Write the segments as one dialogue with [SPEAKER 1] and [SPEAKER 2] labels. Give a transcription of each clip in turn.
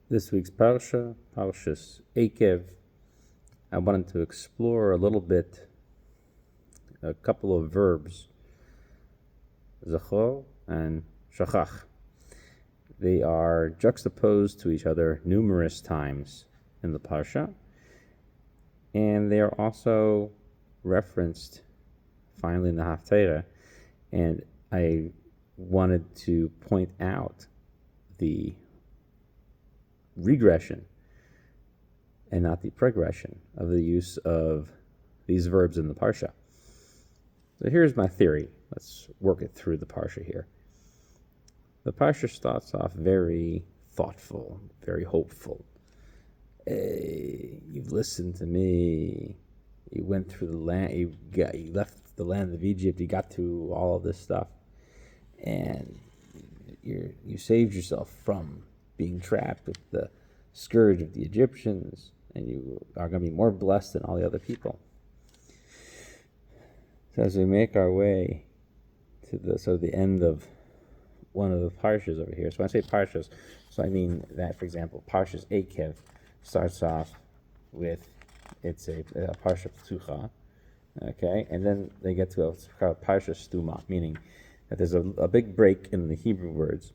[SPEAKER 1] This week's Parshas Eikev. I wanted to explore a little bit a couple of verbs, zachor and shachach. They are juxtaposed to each other numerous times in the Parsha, and they are also referenced finally in the Haftarah. And I wanted to point out the regression and not the progression of the use of these verbs in the Parsha. So here's my theory. Let's work it through the Parsha here. The Parsha starts off very thoughtful, very hopeful. Hey, you've listened to me. You went through the land. You left the land of Egypt. You got through all of this stuff, and you saved yourself from being trapped with the scourge of the Egyptians, and you are going to be more blessed than all the other people. So as we make our way to the end of one of the Parshas over here. So when I say Parshas, so I mean that, for example, Parshas Eikev starts off with, it's a Parsha Ptucha, okay, and then they get to a Parsha Stuma, meaning that there's a big break in the Hebrew words,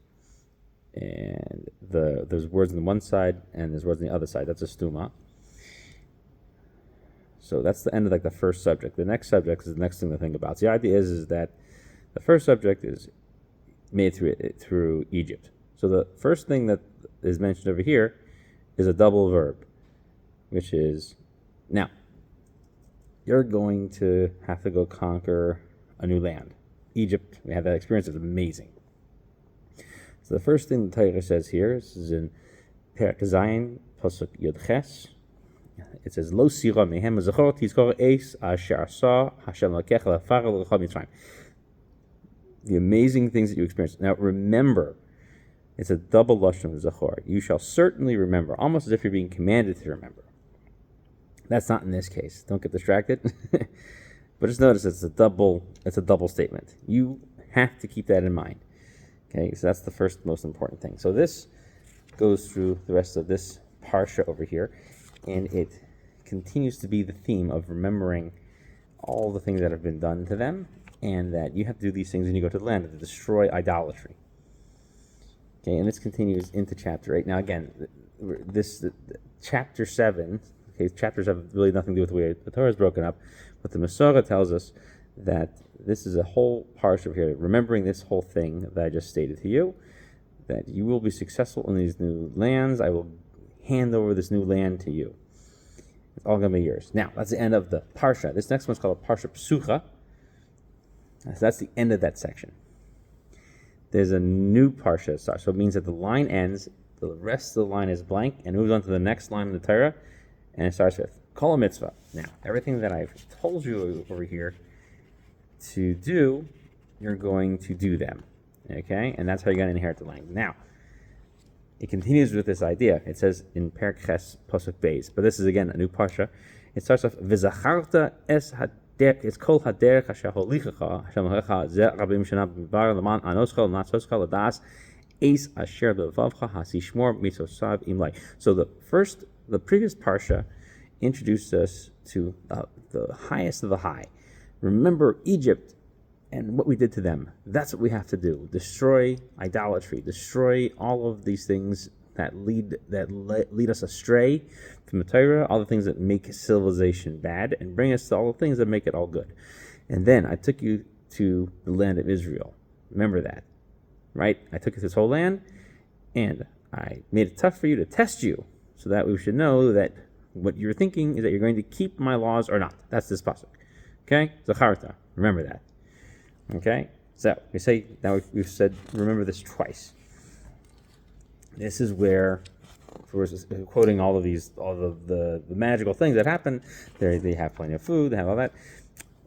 [SPEAKER 1] and there's words on the one side and there's words on the other side. That's a stuma. So that's the end of the first subject. The next subject is the next thing to think about. So the idea is that the first subject is made through Egypt. So the first thing that is mentioned over here is a double verb, which is, now you're going to have to go conquer a new land. Egypt, we had that experience. It's amazing. So the first thing the Torah says here, this is in Perek Zayin, Pasuk Yud Ches. It says, "Lo sira mehem zachor tizkor eis asher asa Hashem lakecha lefara l'chol Mitzrayim." The amazing things that you experience. Now remember, it's a double lashon of zachor. You shall certainly remember, almost as if you're being commanded to remember. That's not in this case. Don't get distracted. But just notice it's a double statement. You have to keep that in mind. Okay, so that's the first most important thing. So this goes through the rest of this Parsha over here, and it continues to be the theme of remembering all the things that have been done to them, and that you have to do these things when you go to the land to destroy idolatry. Okay, and this continues into chapter 8. Now again, chapter 7, okay, chapters have really nothing to do with the way the Torah is broken up, but the Masorah tells us that this is a whole parsha over here, remembering this whole thing that I just stated to you, that you will be successful in these new lands. I will hand over this new land to you. It's all going to be yours. Now, that's the end of the parsha. This next one's called a Parsha Psucha. So that's the end of that section. There's a new parsha, so it means that the line ends, the rest of the line is blank, and moves on to the next line in the Torah, and it starts with Kol Mitzvah. Now, everything that I've told you over here to do, you're going to do them, okay? And that's how you're going to inherit the land. Now, it continues with this idea. It says in Perek Ches Pasuk Beis, but this is again a new parsha. It starts off V'zacharta es haderech, it's kol haderech asher holichecha Hashem Elohecha ze rabim shana b'midbar leman anoscha l'natzoscha l'das eis asher b'vavcha hasishmor mitzosav imlai. So the previous parsha introduced us to the highest of the high. Remember Egypt and what we did to them. That's what we have to do. Destroy idolatry. Destroy all of these things that lead us astray from the Torah, all the things that make civilization bad, and bring us to all the things that make it all good. And then I took you to the land of Israel. Remember that, right? I took you to this whole land, and I made it tough for you to test you, so that we should know that what you're thinking is that you're going to keep my laws or not. That's this pasuk. Okay? Zacharta. Remember that. Okay? So, we've said, remember this twice. This is where, we're quoting all of the magical things that happen. They have plenty of food, they have all that.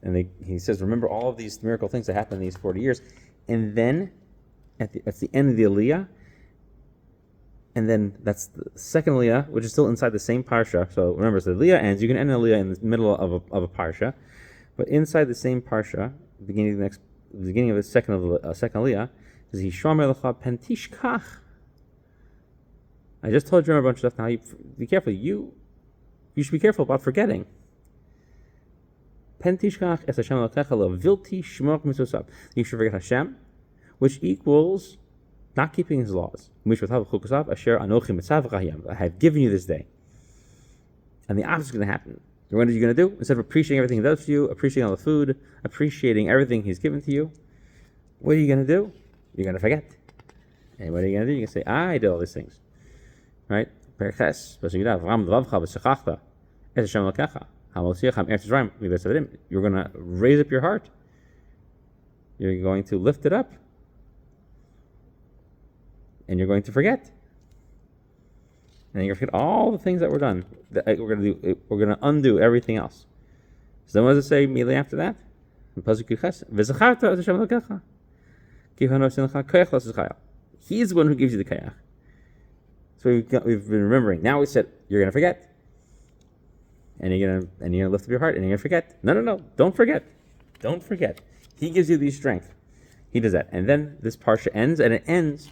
[SPEAKER 1] And he says, remember all of these miracle things that happened in these 40 years. And then, at the end of the Aliyah, and then that's the second Aliyah, which is still inside the same Parsha. So remember, so the Aliyah ends. You can end an Aliyah in the middle of a Parsha. But inside the same Parsha, beginning of the second Aliyah, is Yishomer lecha pen tishkach I just told you a bunch of stuff. Now be careful. You should be careful about forgetting. You should forget Hashem, which equals not keeping His laws. I have given you this day. And the opposite is going to happen. What are you going to do? Instead of appreciating everything He does for you, appreciating all the food, appreciating everything He's given to you, what are you going to do? You're going to forget. And what are you going to do? You're going to say, I did all these things. Right? Parshas, you're going to raise up your heart. You're going to lift it up. And you're going to forget. And you're going to forget all the things that were done. That we're going to do. We're going to undo everything else. So then what does it say immediately after that? He's the one who gives you the kayach. So we've been remembering. Now we said you're going to forget. And you're going to lift up your heart and you're going to forget. No. Don't forget. Don't forget. He gives you the strength. He does that. And then this parsha ends, and it ends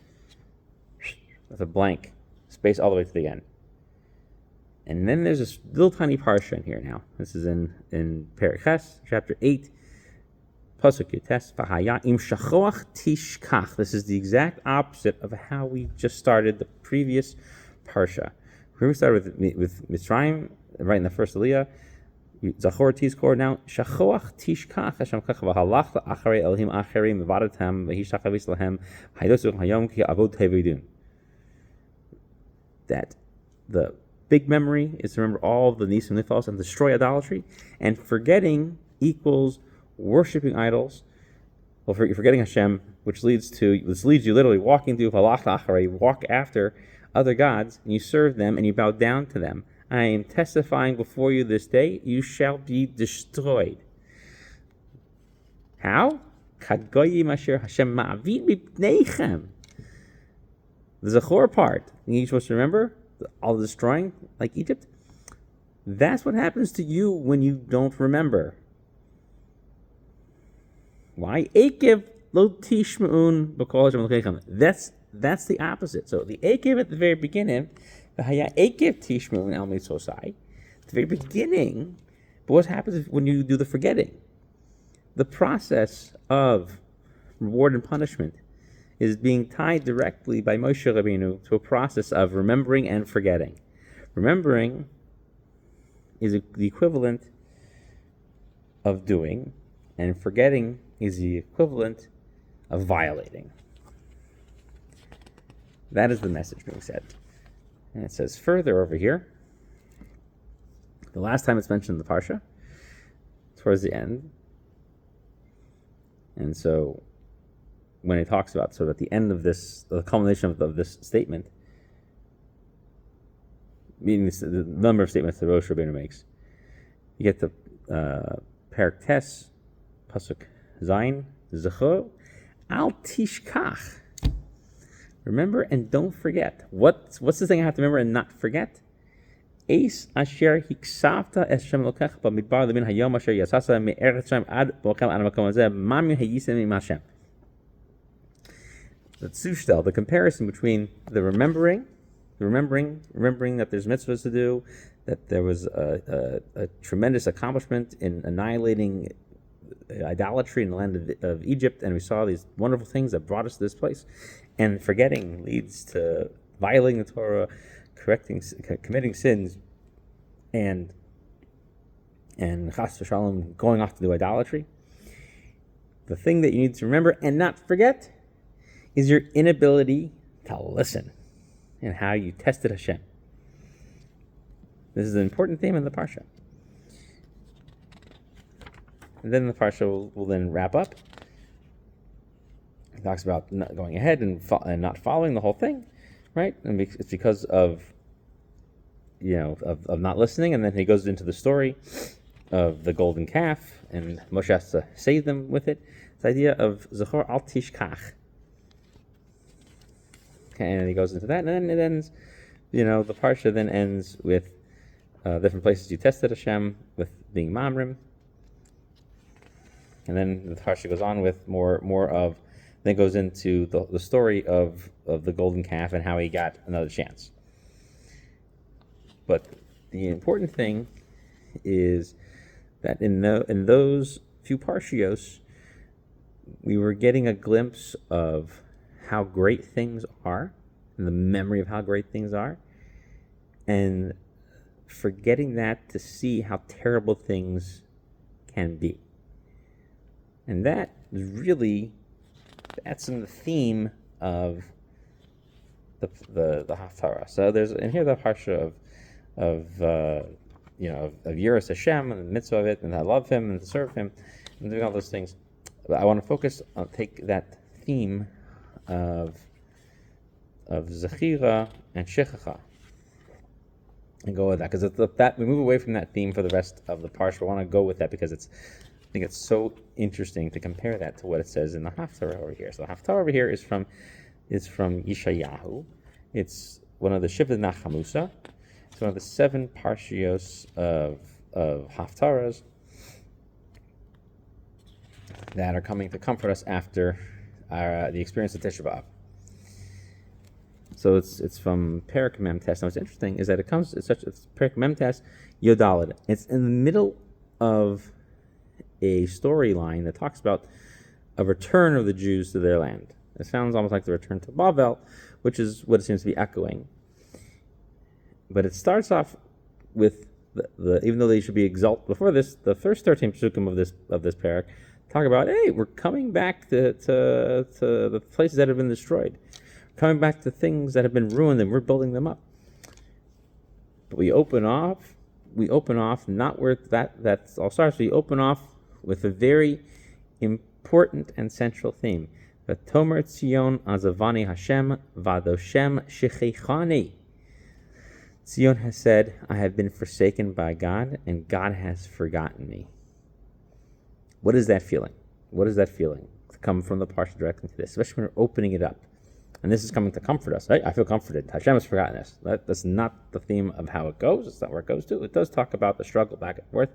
[SPEAKER 1] with a blank space all the way to the end. And then there's this little tiny parsha in here now. This is in Parshas, chapter 8, Pasuk Yutes, V'haya im shachoach tishkach. This is the exact opposite of how we just started the previous parsha. We started with Mitzrayim, right in the first Aliyah. Zachor tizkor, now shachoach tishkach Hashem kach v'halach la'acharei elohim acherim v'vadatam v'hishachavis lahem haydosu hayom ki avod tevidun. That the big memory is to remember all the nisim niflos and destroy idolatry, and forgetting equals worshiping idols. Well, you're forgetting Hashem, which leads you literally walking through halach la'acharei, walk after other gods, and you serve them and you bow down to them. I am testifying before you this day, you shall be destroyed. How? The Zachor part, you're supposed to remember, all the destroying, like Egypt. That's what happens to you when you don't remember. Why? Eikev lo tishma'un b'kol Hashem l'keichem. That's the opposite. So the Eikev at the very beginning, the Eikev tishma'un al mitzvosai, at the very beginning. But what happens when you do the forgetting? The process of reward and punishment is being tied directly by Moshe Rabbeinu to a process of remembering and forgetting. Remembering is the equivalent of doing, and forgetting is the equivalent of violating. That is the message being said. And it says further over here, the last time it's mentioned in the Parsha, towards the end. And so when it talks about, so at the end of this, the culmination of this statement, meaning the number of statements that Rosh Rabbeinu makes, you get the Perek Tes, Pasuk Zayin, Zechor, Al Tishkach. Remember and don't forget. What's the thing I have to remember and not forget? Eis asher hiksavta es Hashem lokech b'midbar lemin hayom asher yasasa me'eretz Hashem ad b'ochem ad makom hazeh mami hayisem im Hashem. The tzushtel, the comparison between the remembering that there's mitzvahs to do, that there was a tremendous accomplishment in annihilating idolatry in the land of Egypt, and we saw these wonderful things that brought us to this place. And forgetting leads to violating the Torah, committing sins, and chas v'shalom, going off to do idolatry. The thing that you need to remember and not forget is your inability to listen and how you tested Hashem. This is an important theme in the Parsha. And then the Parsha will then wrap up. It talks about not going ahead and not following the whole thing, right? And it's because of not listening. And then he goes into the story of the golden calf, and Moshe has to save them with it. This idea of Zachor al Tishkach. Okay, and he goes into that, and then it ends. The Parsha then ends with different places you tested Hashem, with being Mamrim. And then the Parsha goes on with more of, then goes into the story of the golden calf and how he got another chance. But the important thing is that in those few parshios, we were getting a glimpse of how great things are, and the memory of how great things are, and forgetting that to see how terrible things can be. And that's in the theme of the Haftarah. So there's in here the parsha of Yiras Hashem and the mitzvah of it, and I love Him and to serve Him, and doing all those things. But I want to take that theme of Zechira and Shechacha and go with that, because that we move away from that theme for the rest of the parsha. I want to go with that because I think it's so interesting to compare that to what it says in the Haftarah over here. So the Haftarah over here is from Yeshayahu. It's one of the Shivah Nachamusa. It's one of the 7 parshios of Haftarahs that are coming to comfort us after the experience of Tisha B'Av. So it's from Perek Mem Tes. Now what's interesting is that it's Perek Mem Tes Yodalad. It's in the middle of a storyline that talks about a return of the Jews to their land. It sounds almost like the return to Babel, which is what it seems to be echoing. But it starts off with the even though they should be exalted before this, the first 13 psukim of this parak talk about, hey, we're coming back to the places that have been destroyed, coming back to things that have been ruined, and we're building them up. But we open off not where that all starts. We open off with a very important and central theme. V'tomer Tzion azavani Hashem v'adoshem shechechani. Tzion has said, I have been forsaken by God, and God has forgotten me. What is that feeling? What is that feeling to come from the parsha directly to this, especially when we're opening it up? And this is coming to comfort us. Right? I feel comforted. Hashem has forgotten us. That's not the theme of how it goes. It's not where it goes to. It does talk about the struggle back and forth.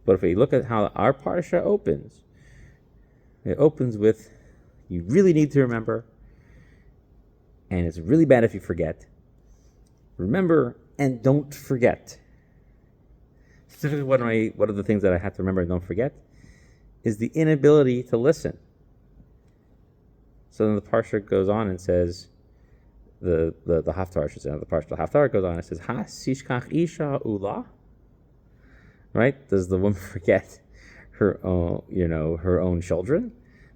[SPEAKER 1] But if we look at how our parsha opens, it opens with, you really need to remember, and it's really bad if you forget. Remember and don't forget. Specifically, one of the things that I have to remember and don't forget is the inability to listen. So then the parsha goes on and says, the Haftarah, I should say, not the parsha. The Haftarah goes on and says, Ha sishkach isha ula. Right? Does the woman forget her own children?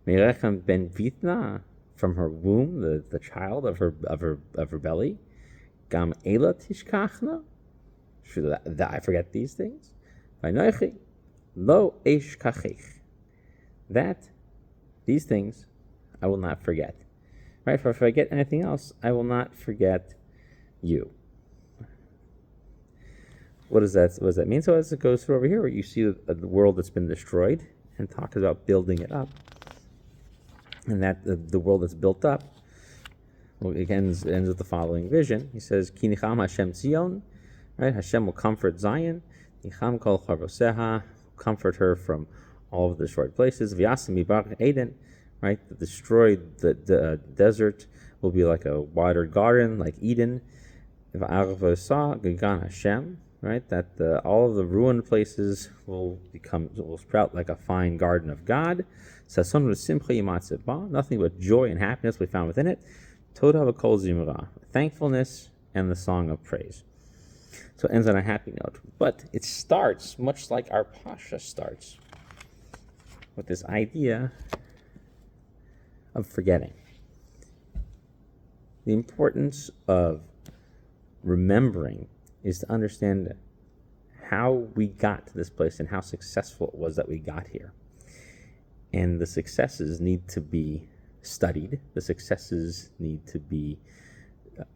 [SPEAKER 1] Merechem ben vitna, from her womb, the child of her belly. Gam ela tishkachna. Should I forget these things? Vaynoichi lo eshkachich. That these things I will not forget. Right? If I forget anything else, I will not forget you. What does that mean? So as it goes through over here, where you see the world that's been destroyed, and talks about building it up, and that the world that's built up, well, again, ends with the following vision. He says, Ki nicham Hashem Zion, right? Hashem will comfort Zion. Nicham kol charvoseha, comfort her from all of the destroyed places. V'yasim mibar Eden, right? The destroyed desert will be like a watered garden, like Eden. V'arvosa gegan Hashem, right? That all of the ruined places will sprout like a fine garden of God. Sason v'simcha yimatzeh ba, nothing but joy and happiness we found within it. Toda v'kol zimra, thankfulness and the song of praise. So it ends on a happy note. But it starts much like our Pasha starts, with this idea of forgetting. The importance of remembering is to understand how we got to this place and how successful it was that we got here. And the successes need to be studied, the successes need to be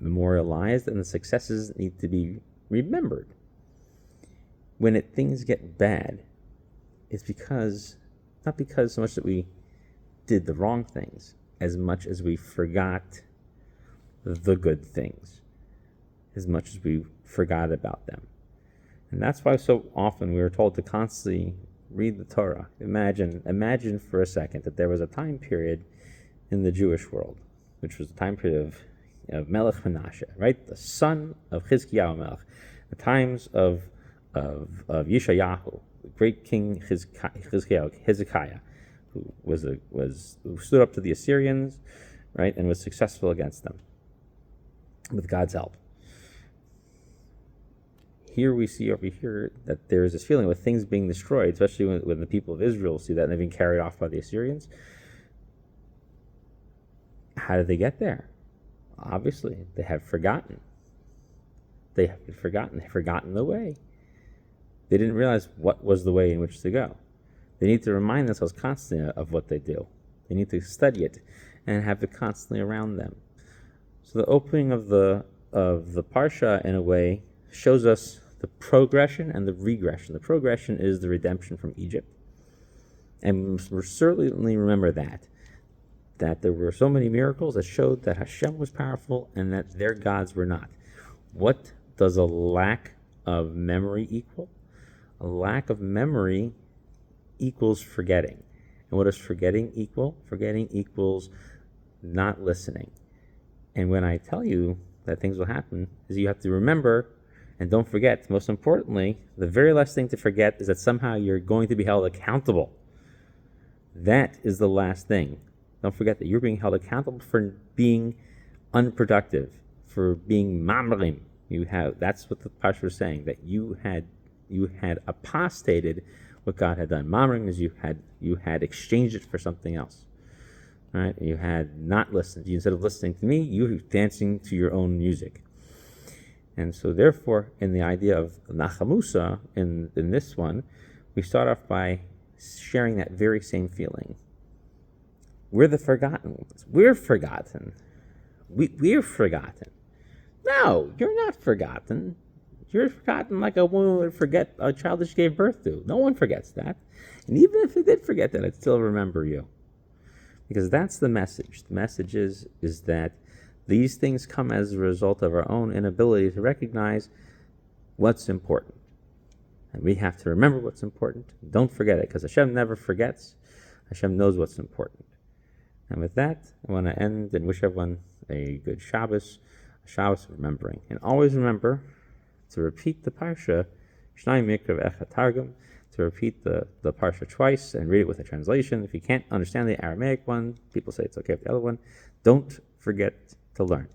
[SPEAKER 1] memorialized, and the successes need to be remembered. When things get bad, it's not because so much that we did the wrong things, as much as we forgot the good things, as much as we forgot about them. And that's why so often we are told to constantly read the Torah. Imagine for a second that there was a time period in the Jewish world, which was the time period of of Melech Menashe, right? The son of Chizkiyahu Melech. The times of Yeshayahu, the great king Hezekiah, who stood up to the Assyrians, right, and was successful against them with God's help. Here we see over here that there is this feeling with things being destroyed, especially when the people of Israel see that and they've been carried off by the Assyrians. How did they get there? Obviously, they have forgotten. They have forgotten. They've forgotten the way. They didn't realize what was the way in which to go. They need to remind themselves constantly of what they do. They need to study it and have it constantly around them. So the opening of the Parsha, in a way, shows us the progression and the regression. The progression is the redemption from Egypt. And we certainly remember that there were so many miracles that showed that Hashem was powerful and that their gods were not. What does a lack of memory equal? A lack of memory equals forgetting. And what does forgetting equal? Forgetting equals not listening. And when I tell you that things will happen, is you have to remember and don't forget. Most importantly, the very last thing to forget is that somehow you're going to be held accountable. That is the last thing. Don't forget that you're being held accountable for being unproductive, for being mamrim. That's what the Parsha was saying, that you had apostated what God had done. Mamrim is you had exchanged it for something else. Right? You had not listened. Instead of listening to me, you were dancing to your own music. And so therefore, in the idea of Nachamusa, in this one, we start off by sharing that very same feeling. We're the forgotten ones. We're forgotten. We're forgotten. No, you're not forgotten. You're forgotten like a woman would forget a child that she gave birth to. No one forgets that. And even if they did forget that, I'd still remember you. Because that's the message. The message is that these things come as a result of our own inability to recognize what's important. And we have to remember what's important. Don't forget it, because Hashem never forgets. Hashem knows what's important. And with that, I want to end and wish everyone a good Shabbos, a Shabbos of remembering. And always remember to repeat the Parsha, Shnai Mikra V'Echad Targum, to repeat the Parsha twice and read it with a translation. If you can't understand the Aramaic one, people say it's okay with the other one. Don't forget to learn.